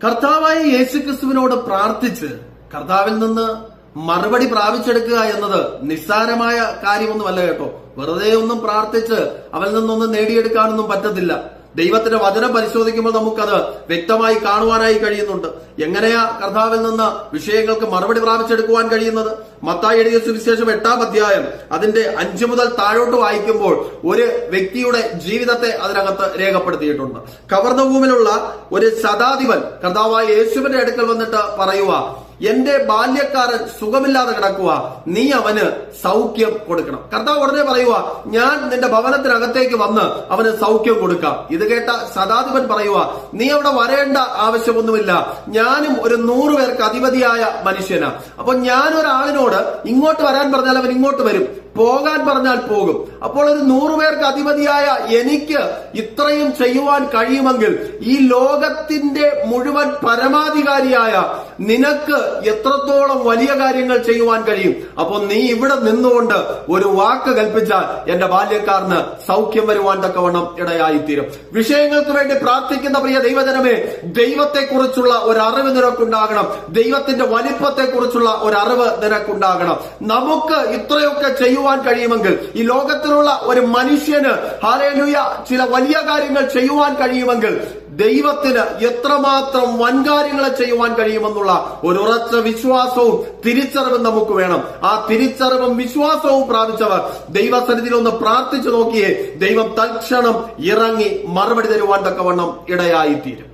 കർത്താവായ യേശുക്രിസ്തുവിനോട് പ്രാർത്ഥിച്ച് കർത്താവിൽ നിന്ന് മറുപടി പ്രാപിച്ചെടുക്കുക എന്നത് നിസ്സാരമായ കാര്യമൊന്നുമല്ല കേട്ടോ. വെറുതെ ഒന്നും പ്രാർത്ഥിച്ച് അവൽ നിന്നൊന്നും നേടിയെടുക്കാനൊന്നും പറ്റത്തില്ല. ദൈവത്തിന്റെ വചനം പരിശോധിക്കുമ്പോൾ നമുക്കത് വ്യക്തമായി കാണുവാനായി കഴിയുന്നുണ്ട്. എങ്ങനെയാ കർത്താവിൽ നിന്ന് വിഷയങ്ങൾക്ക് മറുപടി പ്രാപിച്ചെടുക്കുവാൻ കഴിയുന്നത്? മത്തായി എഴുതിയ സുവിശേഷം 8-ാം അധ്യായം അതിന്റെ 5 മുതൽ താഴോട്ട് വായിക്കുമ്പോൾ ഒരു വ്യക്തിയുടെ ജീവിതത്തെ അതിനകത്ത് രേഖപ്പെടുത്തിയിട്ടുണ്ട്. കവർന്നഭൂമിലുള്ള ഒരു ശതാധിപൻ കർത്താവായ യേശുവിന്റെ അടുക്കൽ വന്നിട്ട് പറയുക, എന്റെ ബാല്യക്കാരൻ സുഖമില്ലാതെ കിടക്കുക, നീ അവന് സൗഖ്യം കൊടുക്കണം. കർത്താവ് ഉടനെ പറയുക, ഞാൻ നിന്റെ ഭവനത്തിനകത്തേക്ക് വന്ന് അവന് സൗഖ്യം കൊടുക്കാം. ഇത് കേട്ട ശതാധിപൻ പറയുക, നീ അവിടെ വരേണ്ട ആവശ്യമൊന്നുമില്ല, ഞാനും ഒരു 100 പേർക്ക് അധിപതിയായ മനുഷ്യനാ. അപ്പൊ ഞാൻ ഒരാളിനോട് ഇങ്ങോട്ട് വരാൻ പറഞ്ഞാൽ അവൻ ഇങ്ങോട്ട് വരും, പോകാൻ പറഞ്ഞാൽ പോകും. അപ്പോൾ ഒരു 100 പേർക്ക് അധിപതിയായ എനിക്ക് ഇത്രയും ചെയ്യുവാൻ കഴിയുമെങ്കിൽ ഈ ലോകത്തിന്റെ മുഴുവൻ പരമാധികാരിയായ നിനക്ക് എത്രത്തോളം വലിയ കാര്യങ്ങൾ ചെയ്യുവാൻ കഴിയും? അപ്പൊ നീ ഇവിടെ നിന്നുകൊണ്ട് ഒരു വാക്ക് കൽപ്പിച്ചാൽ എന്റെ ബാല്യക്കാരന് സൗഖ്യം വരുവാൻ തക്കവണ്ണം ഇടയായിത്തീരും. വിഷയങ്ങൾക്ക് വേണ്ടി പ്രാർത്ഥിക്കുന്ന പ്രിയ ദൈവജനമേ, ദൈവത്തെക്കുറിച്ചുള്ള ഒരു അറിവ് നിനക്കുണ്ടാകണം. ദൈവത്തിന്റെ വലിപ്പത്തെക്കുറിച്ചുള്ള ഒരു അറിവ് നിനക്കുണ്ടാകണം. നമുക്ക് ഇത്രയൊക്കെ ചെയ്യുവാൻ കഴിയുമെങ്കിൽ ഈ ലോകത്തിലുള്ള ഒരു മനുഷ്യന് ഹല്ലേലൂയ ചില വലിയ കാര്യങ്ങൾ ചെയ്യുവാൻ കഴിയുമെങ്കിൽ ദൈവത്തിന് എത്രമാത്രം വൻകാര്യങ്ങളെ ചെയ്യുവാൻ കഴിയുമെന്നുള്ള ഒരു ഉറച്ച വിശ്വാസവും തിരിച്ചറിവും നമുക്ക് വേണം. ആ തിരിച്ചറിവും വിശ്വാസവും പ്രാപിച്ചവർ ദൈവസന്നിധിയിൽ ഒന്ന് പ്രാർത്ഥിച്ചു നോക്കിയേ, ദൈവം തൽക്ഷണം ഇറങ്ങി മറുപടി തരുവാൻ തക്കവണ്ണം ഇടയായിത്തീരും.